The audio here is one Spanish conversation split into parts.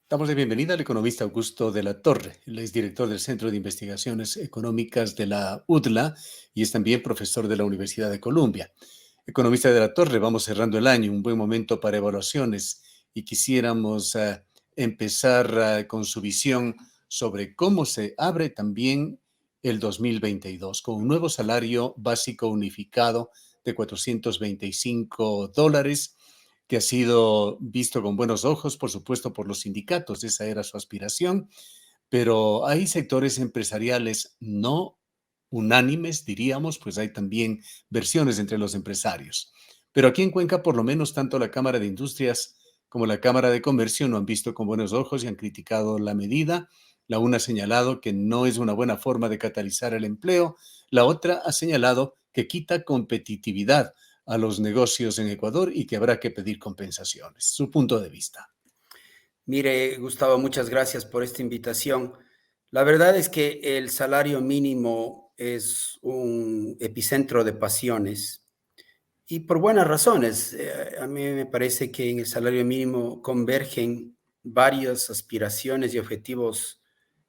Damos la bienvenida al economista Augusto de la Torre. Él es director del Centro de Investigaciones Económicas de la UDLA y es también profesor de la Universidad de Columbia. Economista de la Torre, vamos cerrando el año, un buen momento para evaluaciones y quisiéramos empezar con su visión sobre cómo se abre también el 2022 con un nuevo salario básico unificado de $425 que ha sido visto con buenos ojos, por supuesto, por los sindicatos, esa era su aspiración, pero hay sectores empresariales no unánimes, diríamos, pues hay también versiones entre los empresarios. Pero aquí en Cuenca, por lo menos, tanto la Cámara de Industrias como la Cámara de Comercio no han visto con buenos ojos y han criticado la medida. La una ha señalado que no es una buena forma de catalizar el empleo, la otra ha señalado que quita competitividad a los negocios en Ecuador y que habrá que pedir compensaciones. Su punto de vista. Mire, Gustavo, muchas gracias por esta invitación. La verdad es que el salario mínimo es un epicentro de pasiones y por buenas razones. A mí me parece que en el salario mínimo convergen varias aspiraciones y objetivos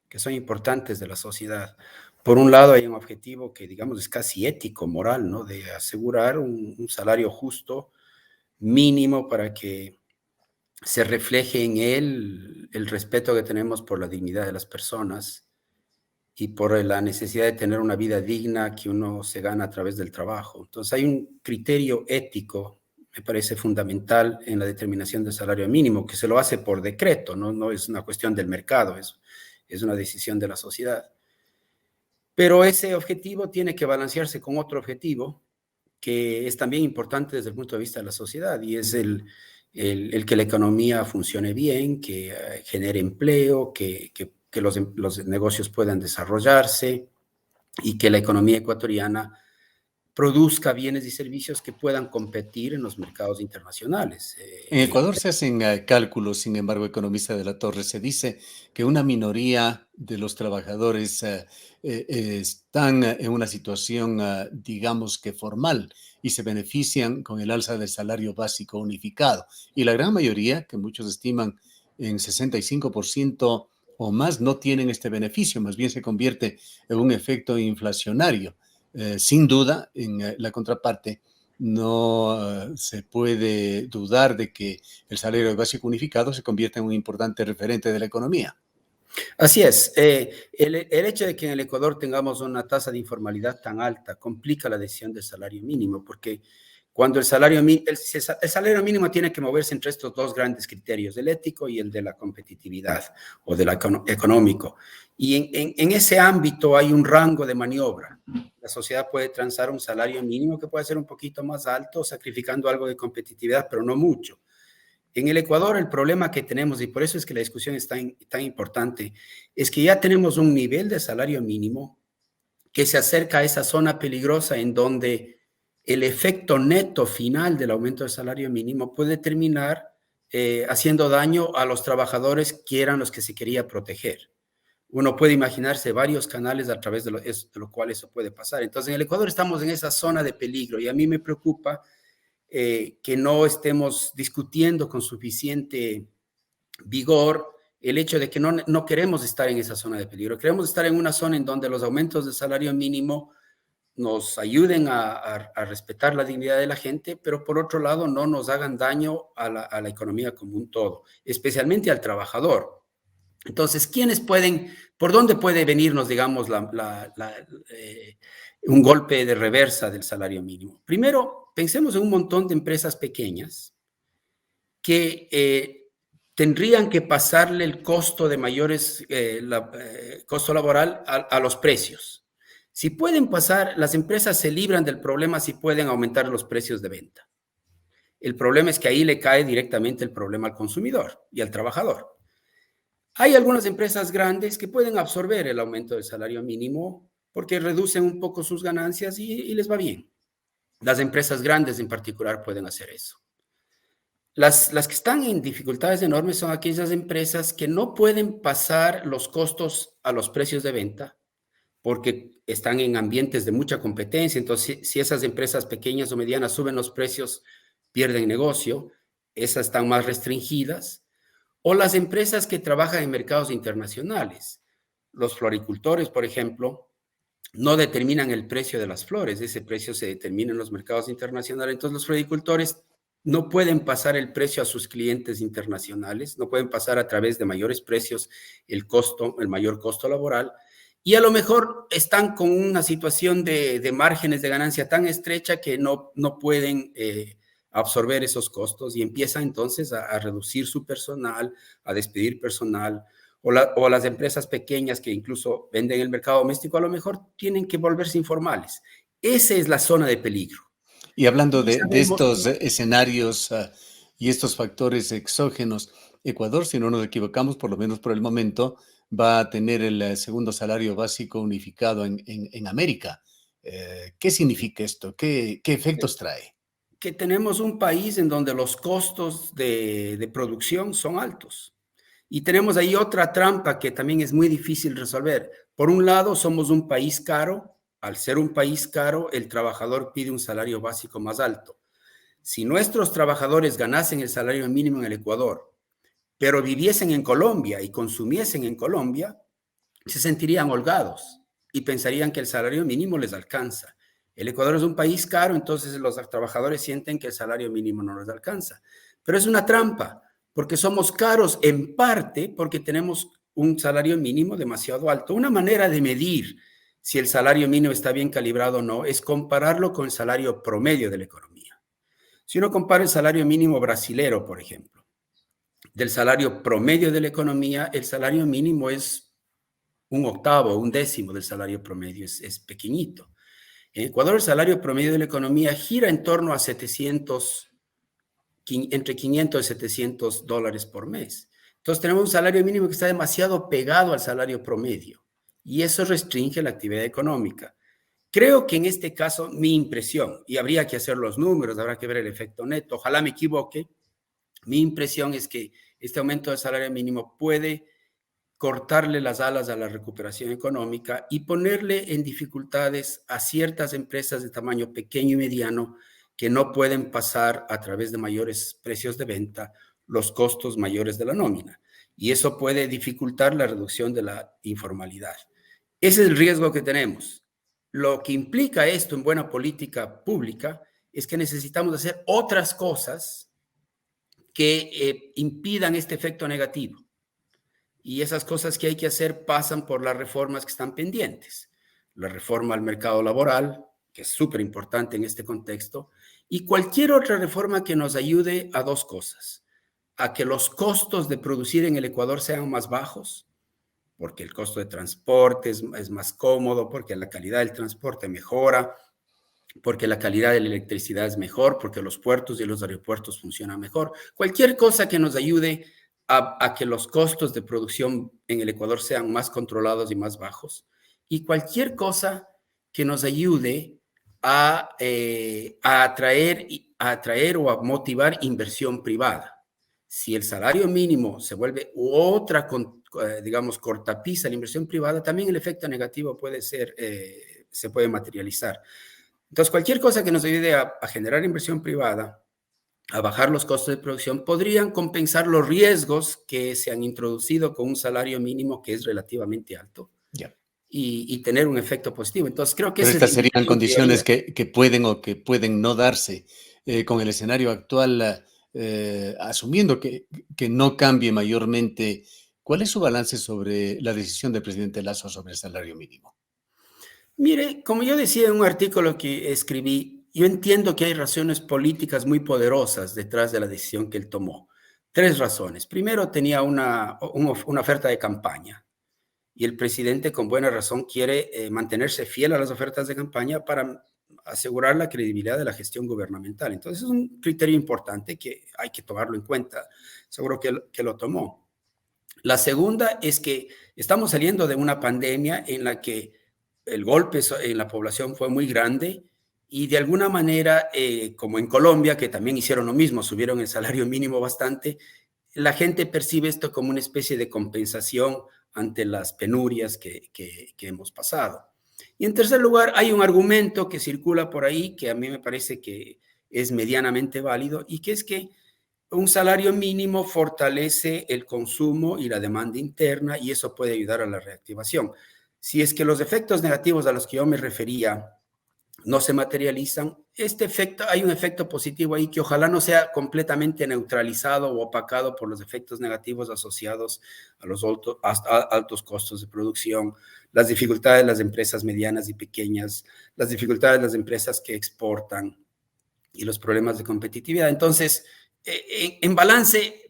que son importantes de la sociedad. Por un lado, hay un objetivo que, digamos, es casi ético, moral, ¿no? De asegurar un salario justo, mínimo, para que se refleje en él el respeto que tenemos por la dignidad de las personas y por la necesidad de tener una vida digna que uno se gana a través del trabajo. Entonces hay un criterio ético, me parece fundamental en la determinación del salario mínimo, que se lo hace por decreto, no es una cuestión del mercado, es una decisión de la sociedad. Pero ese objetivo tiene que balancearse con otro objetivo que es también importante desde el punto de vista de la sociedad y es el que la economía funcione bien, que genere empleo, que los negocios puedan desarrollarse y que la economía ecuatoriana produzca bienes y servicios que puedan competir en los mercados internacionales. En Ecuador se hacen cálculos, sin embargo, economista de la Torre, se dice que una minoría de los trabajadores están en una situación, digamos que formal, y se benefician con el alza del salario básico unificado. Y la gran mayoría, que muchos estiman en 65% o más, no tienen este beneficio, más bien se convierte en un efecto inflacionario. Sin duda, en la contraparte, no se puede dudar de que el salario básico unificado se convierta en un importante referente de la economía. Así es. El hecho de que en el Ecuador tengamos una tasa de informalidad tan alta complica la decisión del salario mínimo, porque cuando el salario mínimo tiene que moverse entre estos dos grandes criterios, el ético y el de la competitividad o del económico. Y en ese ámbito hay un rango de maniobra. La sociedad puede transar un salario mínimo que puede ser un poquito más alto, sacrificando algo de competitividad, pero no mucho. En el Ecuador el problema que tenemos, y por eso es que la discusión es tan importante, es que ya tenemos un nivel de salario mínimo que se acerca a esa zona peligrosa en donde el efecto neto final del aumento del salario mínimo puede terminar haciendo daño a los trabajadores que eran los que se quería proteger. Uno puede imaginarse varios canales a través de lo cual eso puede pasar. Entonces, en el Ecuador estamos en esa zona de peligro y a mí me preocupa que no estemos discutiendo con suficiente vigor el hecho de que no queremos estar en esa zona de peligro. Queremos estar en una zona en donde los aumentos de salario mínimo nos ayuden a respetar la dignidad de la gente, pero por otro lado no nos hagan daño a la economía como un todo, especialmente al trabajador. Entonces, por dónde puede venirnos, digamos, un golpe de reversa del salario mínimo? Primero, pensemos en un montón de empresas pequeñas que tendrían que pasarle el costo de costo laboral a los precios. Si pueden pasar, las empresas se libran del problema si pueden aumentar los precios de venta. El problema es que ahí le cae directamente el problema al consumidor y al trabajador. Hay algunas empresas grandes que pueden absorber el aumento del salario mínimo porque reducen un poco sus ganancias y les va bien. Las empresas grandes en particular pueden hacer eso. Las que están en dificultades enormes son aquellas empresas que no pueden pasar los costos a los precios de venta porque están en ambientes de mucha competencia. Entonces, si esas empresas pequeñas o medianas suben los precios, pierden negocio. Esas están más restringidas. o las empresas que trabajan en mercados internacionales. Los floricultores, por ejemplo, no determinan el precio de las flores, ese precio se determina en los mercados internacionales. Entonces los floricultores no pueden pasar el precio a sus clientes internacionales, no pueden pasar a través de mayores precios el costo, el mayor costo laboral, y a lo mejor están con una situación de márgenes de ganancia tan estrecha que no pueden absorber esos costos y empiezan entonces a reducir su personal, a despedir personal, o las empresas pequeñas que incluso venden en el mercado doméstico, a lo mejor tienen que volverse informales. Esa es la zona de peligro. Y hablando Y de sabemos estos que escenarios y estos factores exógenos, Ecuador, si no nos equivocamos, por lo menos por el momento, va a tener el segundo salario básico unificado en América. ¿Qué significa esto? ¿Qué efectos trae? tenemos un país en donde los costos de producción son altos. Y tenemos ahí otra trampa que también es muy difícil resolver. Por un lado, somos un país caro. Al ser un país caro, el trabajador pide un salario básico más alto. Si nuestros trabajadores ganasen el salario mínimo en el Ecuador, pero viviesen en Colombia y consumiesen en Colombia, se sentirían holgados y pensarían que el salario mínimo les alcanza. El Ecuador es un país caro, entonces los trabajadores sienten que el salario mínimo no les alcanza. Pero es una trampa, porque somos caros en parte porque tenemos un salario mínimo demasiado alto. Una manera de medir si el salario mínimo está bien calibrado o no es compararlo con el salario promedio de la economía. Si uno compara el salario mínimo brasilero, por ejemplo, del salario promedio de la economía, el salario mínimo es un octavo, un décimo del salario promedio, es pequeñito. En Ecuador el salario promedio de la economía gira en torno a 700, entre 500 y 700 dólares por mes. Entonces tenemos un salario mínimo que está demasiado pegado al salario promedio y eso restringe la actividad económica. Creo que en este caso mi impresión, y habría que hacer los números, habrá que ver el efecto neto, ojalá me equivoque, mi impresión es que este aumento del salario mínimo puede cortarle las alas a la recuperación económica y ponerle en dificultades a ciertas empresas de tamaño pequeño y mediano que no pueden pasar a través de mayores precios de venta los costos mayores de la nómina. Y eso puede dificultar la reducción de la informalidad. Ese es el riesgo que tenemos. Lo que implica esto en buena política pública es que necesitamos hacer otras cosas que impidan este efecto negativo. Y esas cosas que hay que hacer pasan por las reformas que están pendientes. La reforma al mercado laboral, que es súper importante en este contexto, y cualquier otra reforma que nos ayude a dos cosas. A que los costos de producir en el Ecuador sean más bajos, porque el costo de transporte es más cómodo, porque la calidad del transporte mejora, porque la calidad de la electricidad es mejor, porque los puertos y los aeropuertos funcionan mejor. Cualquier cosa que nos ayude a que los costos de producción en el Ecuador sean más controlados y más bajos. Y cualquier cosa que nos ayude a atraer o a motivar inversión privada. Si el salario mínimo se vuelve otra, digamos, cortapisa a la inversión privada, también el efecto negativo puede ser, se puede materializar. Entonces, cualquier cosa que nos ayude a generar inversión privada, a bajar los costos de producción, podrían compensar los riesgos que se han introducido con un salario mínimo que es relativamente alto Ya. y tener un efecto positivo. Entonces, creo que Pero esa es la estas serían invitación que yo haría. condiciones que pueden o que pueden no darse con el escenario actual, asumiendo que no cambie mayormente. ¿Cuál es su balance sobre la decisión del presidente Lasso sobre el salario mínimo? Mire, como yo decía en un artículo que escribí, yo entiendo que hay razones políticas muy poderosas detrás de la decisión que él tomó. Tres razones. Primero, tenía una oferta de campaña y el presidente con buena razón quiere mantenerse fiel a las ofertas de campaña para asegurar la credibilidad de la gestión gubernamental. Entonces es un criterio importante que hay que tomarlo en cuenta. Seguro que lo tomó. La segunda es que estamos saliendo de una pandemia en la que el golpe en la población fue muy grande y de alguna manera, como en Colombia, que también hicieron lo mismo, subieron el salario mínimo bastante, la gente percibe esto como una especie de compensación ante las penurias que hemos pasado. Y en tercer lugar, hay un argumento que circula por ahí que a mí me parece que es medianamente válido y que es que un salario mínimo fortalece el consumo y la demanda interna y eso puede ayudar a la reactivación. Si es que los efectos negativos a los que yo me refería no se materializan, hay un efecto positivo ahí que ojalá no sea completamente neutralizado o opacado por los efectos negativos asociados a los altos costos de producción, las dificultades de las empresas medianas y pequeñas, las dificultades de las empresas que exportan y los problemas de competitividad. Entonces, en balance,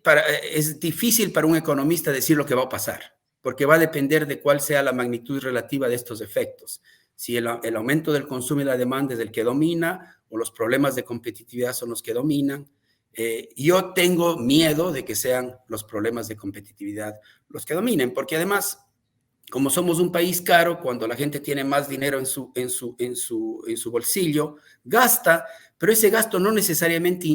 es difícil para un economista decir lo que va a pasar, porque va a depender de cuál sea la magnitud relativa de estos efectos. Si el aumento del consumo y la demanda es el que domina o los problemas de competitividad son los que dominan. Yo tengo miedo de que sean los problemas de competitividad los que dominen, porque además, como somos un país caro, cuando la gente tiene más dinero en su bolsillo, gasta, pero ese gasto no necesariamente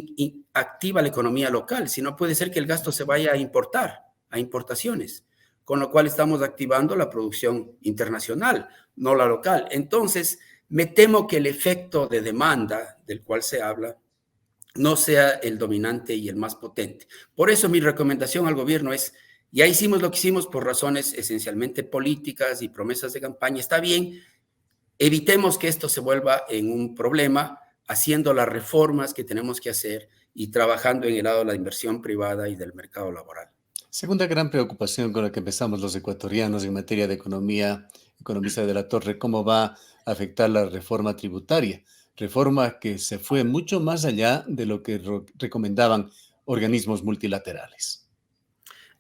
activa la economía local, sino puede ser que el gasto se vaya a importar, a importaciones, con lo cual estamos activando la producción internacional, no la local. Entonces, me temo que el efecto de demanda del cual se habla no sea el dominante y el más potente. Por eso mi recomendación al gobierno es, ya hicimos lo que hicimos por razones esencialmente políticas y promesas de campaña, está bien, evitemos que esto se vuelva en un problema, haciendo las reformas que tenemos que hacer y trabajando en el lado de la inversión privada y del mercado laboral. Segunda gran preocupación con la que empezamos los ecuatorianos en materia de economía, economista de la Torre, ¿cómo va a afectar la reforma tributaria? Reforma que se fue mucho más allá de lo que recomendaban organismos multilaterales.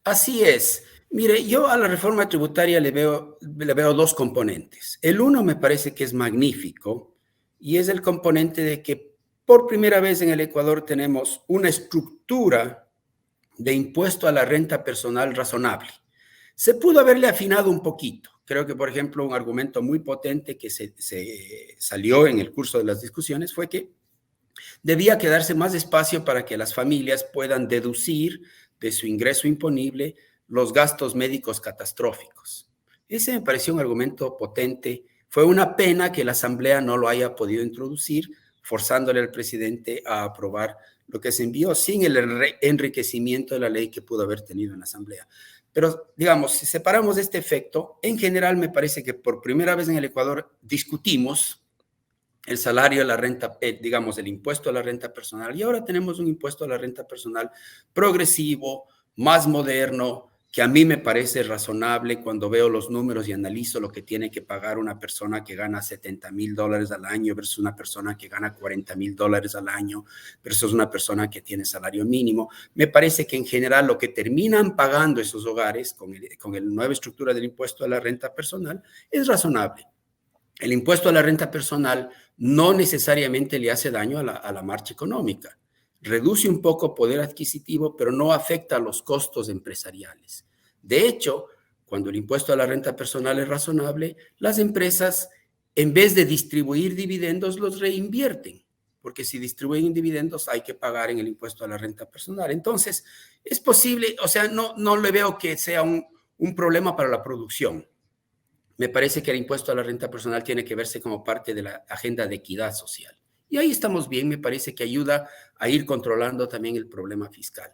Así es. Mire, yo a la reforma tributaria le veo dos componentes. El uno me parece que es magnífico y es el componente de que por primera vez en el Ecuador tenemos una estructura de impuesto a la renta personal razonable. Se pudo haberle afinado un poquito. Creo que, por ejemplo, un argumento muy potente que se salió en el curso de las discusiones fue que debía quedarse más espacio para que las familias puedan deducir de su ingreso imponible los gastos médicos catastróficos. Ese me pareció un argumento potente. Fue una pena que la Asamblea no lo haya podido introducir, forzándole al presidente a aprobar lo que se envió sin el enriquecimiento de la ley que pudo haber tenido en la Asamblea. Pero, digamos, si separamos este efecto, en general me parece que por primera vez en el Ecuador discutimos el salario de la renta, digamos, el impuesto a la renta personal. Y ahora tenemos un impuesto a la renta personal progresivo, más moderno, que a mí me parece razonable cuando veo los números y analizo lo que tiene que pagar una persona que gana $70,000 al año versus una persona que gana $40,000 al año versus una persona que tiene salario mínimo. Me parece que en general lo que terminan pagando esos hogares con la nueva estructura del impuesto a la renta personal es razonable. El impuesto a la renta personal no necesariamente le hace daño a la marcha económica. Reduce un poco poder adquisitivo, pero no afecta a los costos empresariales. De hecho, cuando el impuesto a la renta personal es razonable, las empresas, en vez de distribuir dividendos, los reinvierten, porque si distribuyen dividendos hay que pagar en el impuesto a la renta personal. Entonces, es posible, o sea, no le veo que sea un problema para la producción. Me parece que el impuesto a la renta personal tiene que verse como parte de la agenda de equidad social. Y ahí estamos bien, me parece que ayuda a ir controlando también el problema fiscal.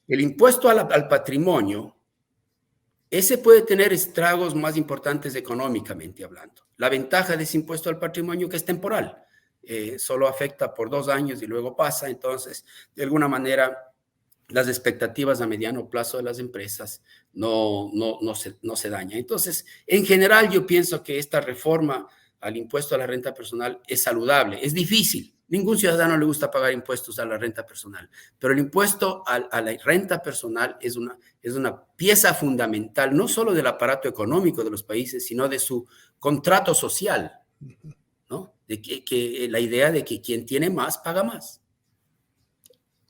El impuesto al patrimonio, ese puede tener estragos más importantes económicamente hablando. La ventaja de ese impuesto al patrimonio que es temporal, solo afecta por 2 años y luego pasa, entonces, de alguna manera, las expectativas a mediano plazo de las empresas no se dañan. Entonces, en general, yo pienso que esta reforma al impuesto a la renta personal es saludable, es difícil. Ningún ciudadano le gusta pagar impuestos a la renta personal, pero el impuesto a la renta personal es una pieza fundamental, no solo del aparato económico de los países, sino de su contrato social, ¿no? De que la idea de que quien tiene más, paga más.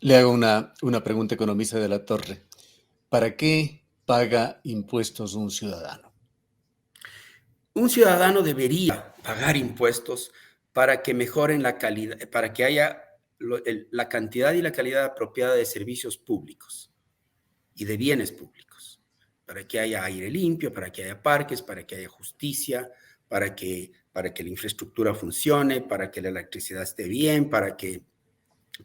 Le hago una pregunta, economista de la Torre. ¿Para qué paga impuestos un ciudadano? Un ciudadano debería pagar impuestos para que mejoren la calidad, para que haya la cantidad y la calidad apropiada de servicios públicos y de bienes públicos, para que haya aire limpio, para que haya parques, para que haya justicia, para que la infraestructura funcione, para que la electricidad esté bien, para que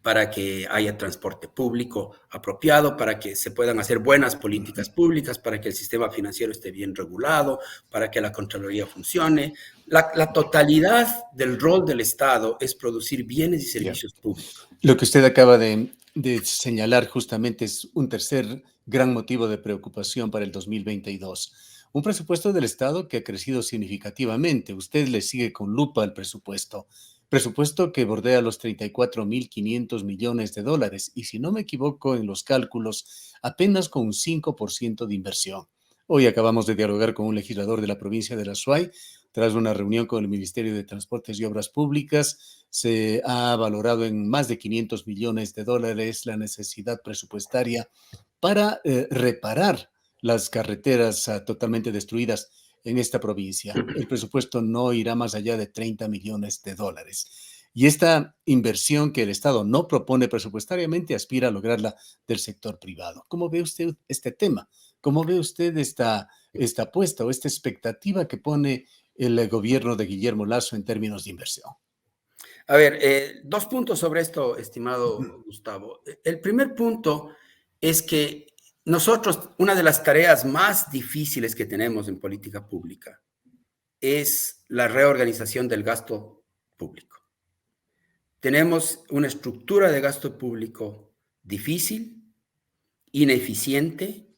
para que haya transporte público apropiado, para que se puedan hacer buenas políticas públicas, para que el sistema financiero esté bien regulado, para que la Contraloría funcione. La totalidad del rol del Estado es producir bienes y Ya. servicios públicos. Lo que usted acaba de señalar justamente es un tercer gran motivo de preocupación para el 2022. Un presupuesto del Estado que ha crecido significativamente. Usted le sigue con lupa al presupuesto. Presupuesto que bordea los 34.500 millones de dólares y, si no me equivoco en los cálculos, apenas con un 5% de inversión. Hoy acabamos de dialogar con un legislador de la provincia de La Suay. Tras una reunión con el Ministerio de Transportes y Obras Públicas, se ha valorado en más de 500 millones de dólares la necesidad presupuestaria para reparar las carreteras totalmente destruidas en esta provincia. El presupuesto no irá más allá de 30 millones de dólares. Y esta inversión que el Estado no propone presupuestariamente aspira a lograrla del sector privado. ¿Cómo ve usted este tema? ¿Cómo ve usted esta apuesta o esta expectativa que pone el gobierno de Guillermo Lasso en términos de inversión? A ver, dos puntos sobre esto, estimado Gustavo. El primer punto es que nosotros, una de las tareas más difíciles que tenemos en política pública es la reorganización del gasto público. Tenemos una estructura de gasto público difícil, ineficiente,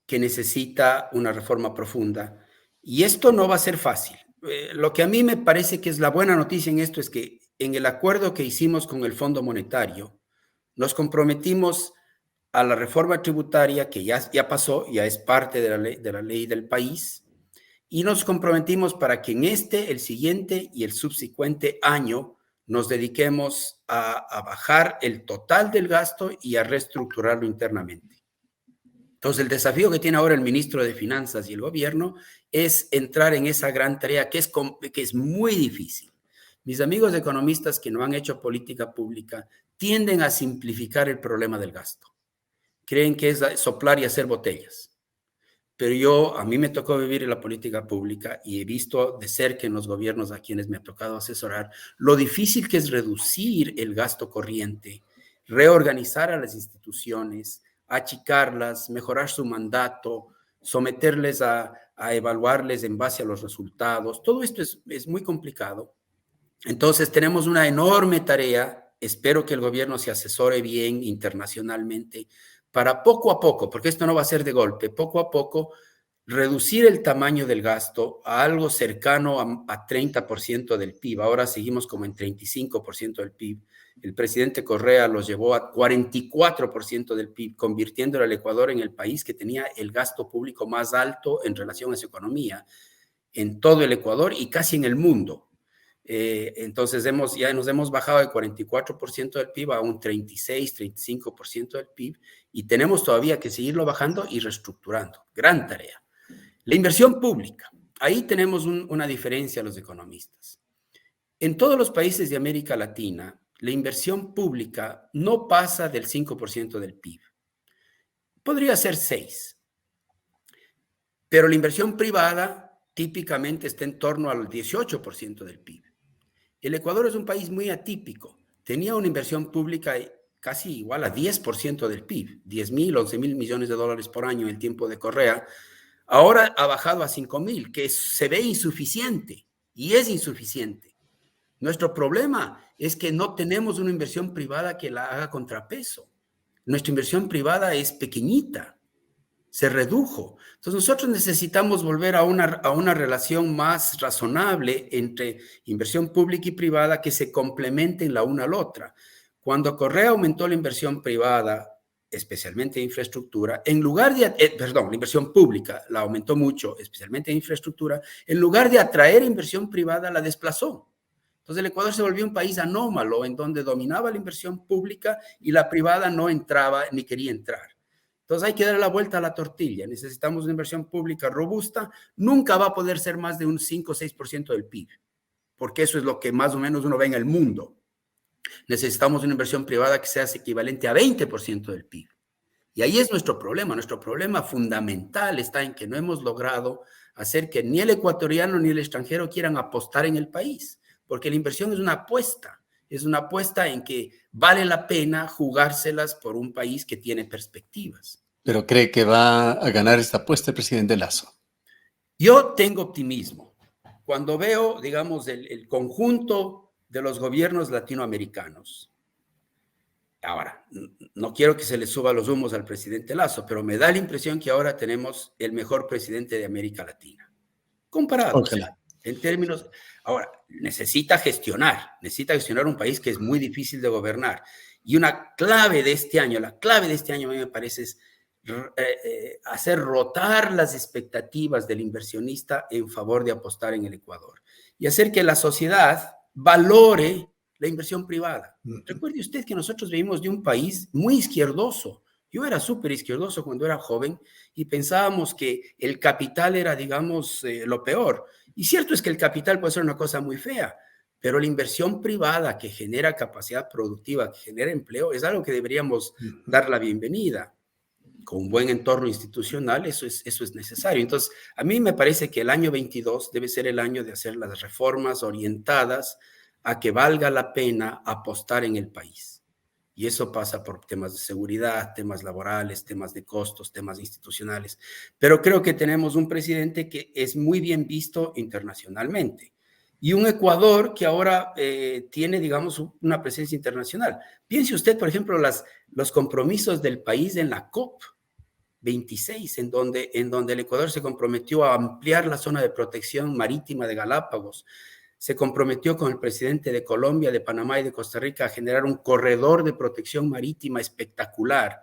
que necesita una reforma profunda. Y esto no va a ser fácil. Lo que a mí me parece que es la buena noticia en esto es que en el acuerdo que hicimos con el Fondo Monetario, nos comprometimos a la reforma tributaria que ya pasó, ya es parte de la ley del país, y nos comprometimos para que en el siguiente y el subsecuente año nos dediquemos a bajar el total del gasto y a reestructurarlo internamente. Entonces, el desafío que tiene ahora el ministro de Finanzas y el gobierno es entrar en esa gran tarea que es muy difícil. Mis amigos economistas que no han hecho política pública tienden a simplificar el problema del gasto. Creen que es soplar y hacer botellas. Pero a mí me tocó vivir en la política pública y he visto de cerca en los gobiernos a quienes me ha tocado asesorar lo difícil que es reducir el gasto corriente, reorganizar a las instituciones, achicarlas, mejorar su mandato, someterles a evaluarles en base a los resultados. Todo esto es muy complicado. Entonces tenemos una enorme tarea. Espero que el gobierno se asesore bien internacionalmente para poco a poco, porque esto no va a ser de golpe, poco a poco reducir el tamaño del gasto a algo cercano a 30% del PIB. Ahora seguimos como en 35% del PIB. El presidente Correa los llevó a 44% del PIB, convirtiendo al Ecuador en el país que tenía el gasto público más alto en relación a su economía en todo el Ecuador y casi en el mundo. Entonces ya nos hemos bajado de 44% del PIB a un 36, 35% del PIB y tenemos todavía que seguirlo bajando y reestructurando. Gran tarea. La inversión pública. Ahí tenemos una diferencia los economistas. En todos los países de América Latina, la inversión pública no pasa del 5% del PIB. Podría ser 6%, pero la inversión privada típicamente está en torno al 18% del PIB. El Ecuador es un país muy atípico. Tenía una inversión pública casi igual a 10% del PIB, 10.000, 11.000 millones de dólares por año en el tiempo de Correa. Ahora ha bajado a 5.000, que se ve insuficiente y es insuficiente. Nuestro problema es que no tenemos una inversión privada que la haga contrapeso. Nuestra inversión privada es pequeñita, se redujo. Entonces nosotros necesitamos volver a una relación más razonable entre inversión pública y privada que se complementen la una a la otra. Cuando Correa aumentó la inversión privada, especialmente en infraestructura, la inversión pública la aumentó mucho, especialmente en infraestructura, en lugar de atraer inversión privada, la desplazó. Entonces el Ecuador se volvió un país anómalo en donde dominaba la inversión pública y la privada no entraba ni quería entrar. Entonces hay que darle la vuelta a la tortilla. Necesitamos una inversión pública robusta. Nunca va a poder ser más de un 5 o 6% del PIB, porque eso es lo que más o menos uno ve en el mundo. Necesitamos una inversión privada que sea equivalente a 20% del PIB. Y ahí es nuestro problema. Nuestro problema fundamental está en que no hemos logrado hacer que ni el ecuatoriano ni el extranjero quieran apostar en el país, porque la inversión es una apuesta es una apuesta en que vale la pena jugárselas por un país que tiene perspectivas. ¿Pero cree que va a ganar esta apuesta el presidente Lasso? Yo tengo optimismo. Cuando veo, digamos, el conjunto de los gobiernos latinoamericanos, ahora, no quiero que se le suba los humos al presidente Lasso, pero me da la impresión que ahora tenemos el mejor presidente de América Latina. Comparado, o sea, Ojalá. en términos... Ahora, necesita gestionar un país que es muy difícil de gobernar. Y una clave de este año, la clave de este año a mí me parece es hacer rotar las expectativas del inversionista en favor de apostar en el Ecuador y hacer que la sociedad valore la inversión privada. Recuerde usted que nosotros vivimos de un país muy izquierdoso. Yo era súper izquierdoso cuando era joven y pensábamos que el capital era, digamos, lo peor. Y cierto es que el capital puede ser una cosa muy fea, pero la inversión privada que genera capacidad productiva, que genera empleo, es algo que deberíamos dar la bienvenida. Con un buen entorno institucional, eso es necesario. Entonces, a mí me parece que el año 22 debe ser el año de hacer las reformas orientadas a que valga la pena apostar en el país. Y eso pasa por temas de seguridad, temas laborales, temas de costos, temas institucionales. Pero creo que tenemos un presidente que es muy bien visto internacionalmente y un Ecuador que ahora tiene, digamos, una presencia internacional. Piense usted, por ejemplo, los compromisos del país en la COP26, en donde el Ecuador se comprometió a ampliar la zona de protección marítima de Galápagos, se comprometió con el presidente de Colombia, de Panamá y de Costa Rica a generar un corredor de protección marítima espectacular.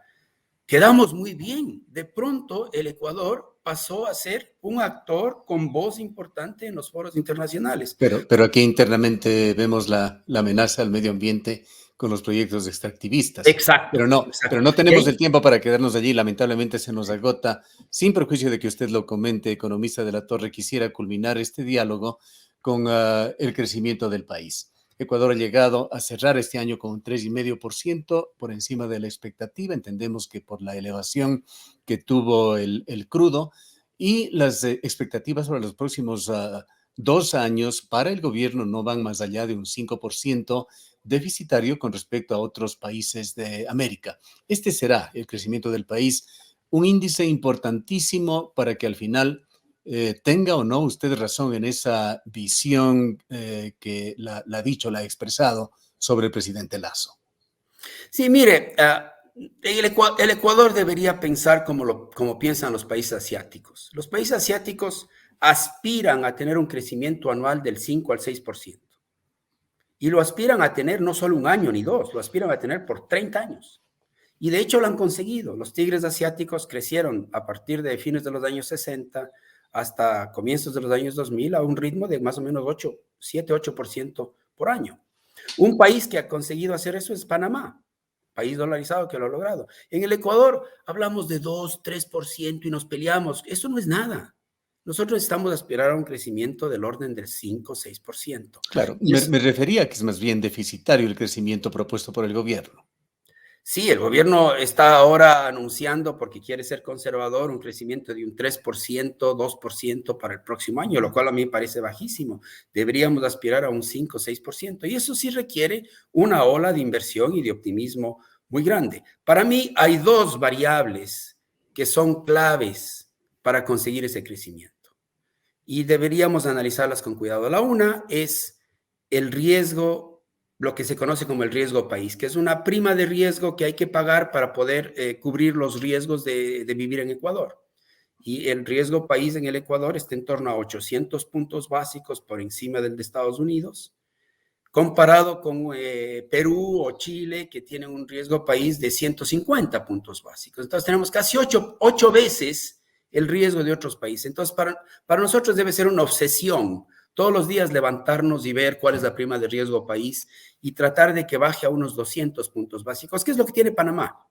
Quedamos muy bien. De pronto, el Ecuador pasó a ser un actor con voz importante en los foros internacionales. Pero aquí internamente vemos la amenaza al medio ambiente con los proyectos extractivistas. Exacto. Pero no tenemos el tiempo para quedarnos allí. Lamentablemente se nos agota. Sin perjuicio de que usted lo comente, economista de la Torre, quisiera culminar este diálogo con el crecimiento del país. Ecuador ha llegado a cerrar este año con un 3,5% por encima de la expectativa. Entendemos que por la elevación que tuvo el crudo y las expectativas para los próximos 2 años para el gobierno no van más allá de un 5% deficitario con respecto a otros países de América. Este será el crecimiento del país, un índice importantísimo para que al final tenga o no usted razón en esa visión que la ha dicho, la ha expresado sobre el presidente Lasso. Sí, mire, el Ecuador debería pensar como piensan los países asiáticos. Los países asiáticos aspiran a tener un crecimiento anual del 5 al 6%. Y lo aspiran a tener no solo un año ni dos, lo aspiran a tener por 30 años. Y de hecho lo han conseguido. Los tigres asiáticos crecieron a partir de fines de los años 60 hasta comienzos de los años 2000 a un ritmo de más o menos 7-8% por año. Un país que ha conseguido hacer eso es Panamá, país dolarizado que lo ha logrado. En el Ecuador hablamos de 2-3% y nos peleamos. Eso no es nada. Nosotros necesitamos aspirar a un crecimiento del orden del 5-6%. Claro, me refería a que es más bien deficitario el crecimiento propuesto por el gobierno. Sí, el gobierno está ahora anunciando, porque quiere ser conservador, un crecimiento de un 3%, 2% para el próximo año, lo cual a mí me parece bajísimo. Deberíamos aspirar a un 5-6%. Y eso sí requiere una ola de inversión y de optimismo muy grande. Para mí hay dos variables que son claves para conseguir ese crecimiento. Y deberíamos analizarlas con cuidado. La una es el riesgo, lo que se conoce como el riesgo país, que es una prima de riesgo que hay que pagar para poder cubrir los riesgos de vivir en Ecuador. Y el riesgo país en el Ecuador está en torno a 800 puntos básicos por encima del de Estados Unidos, comparado con Perú o Chile, que tienen un riesgo país de 150 puntos básicos. Entonces tenemos casi 8 veces el riesgo de otros países. Entonces para nosotros debe ser una obsesión todos los días levantarnos y ver cuál es la prima de riesgo país y tratar de que baje a unos 200 puntos básicos, que es lo que tiene Panamá.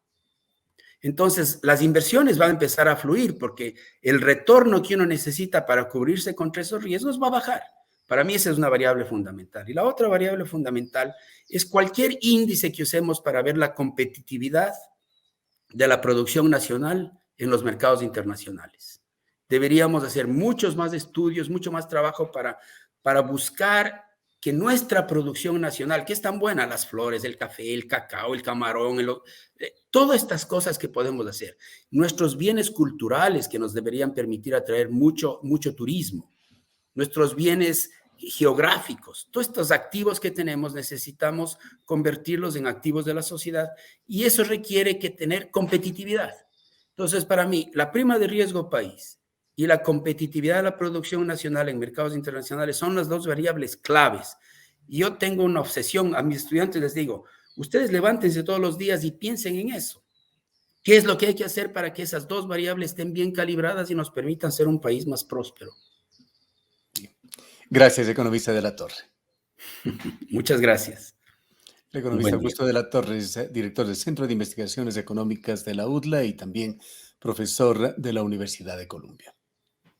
Entonces, las inversiones van a empezar a fluir porque el retorno que uno necesita para cubrirse contra esos riesgos va a bajar. Para mí esa es una variable fundamental. Y la otra variable fundamental es cualquier índice que usemos para ver la competitividad de la producción nacional en los mercados internacionales. Deberíamos hacer muchos más estudios, mucho más trabajo para buscar que nuestra producción nacional, que es tan buena, las flores, el café, el cacao, el camarón, todas estas cosas que podemos hacer, nuestros bienes culturales que nos deberían permitir atraer mucho turismo, nuestros bienes geográficos, todos estos activos que tenemos necesitamos convertirlos en activos de la sociedad y eso requiere que tener competitividad. Entonces, para mí, la prima de riesgo país y la competitividad de la producción nacional en mercados internacionales son las dos variables claves. Y yo tengo una obsesión, a mis estudiantes les digo, ustedes levántense todos los días y piensen en eso. ¿Qué es lo que hay que hacer para que esas dos variables estén bien calibradas y nos permitan ser un país más próspero? Gracias, economista de la Torre. Muchas gracias. El Un economista buen día. Augusto de la Torre es director del Centro de Investigaciones Económicas de la UDLA y también profesor de la Universidad de Columbia.